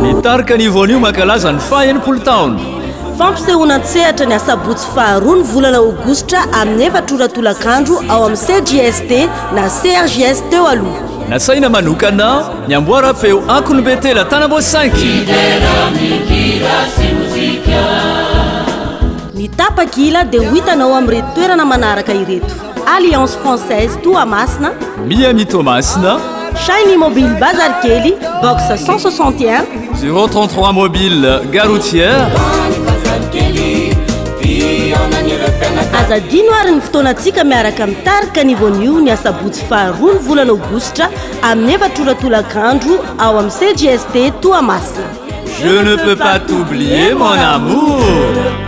nitarika nivoanio mankalaza ny faha-enimpolo taona fampisehonan-tsehatra ny asabotsy faharoa ny volana aogositra amin'ny efatratolakandro ao amin'ny CJST na CRJS teo aloha nasaina manokana ny amboara-peo Ankonombetela Tanambo 5 nitapakila dia ho hitanao amin'irety toerana manaraka ireto: Alliance Française Toamasina, Miami Toamasina, Shine Immobile Bazar Kely, box 161, 033 mobile Gare Routière. azadino ary ny fotoanantsika miaraka mitarika nivon'io ny asabotsy faharoa ny volana aogositra amin'ny efatratolakandro ao amin'ny CJST Toamasina. Je ne peux pas t'oublier mon amour.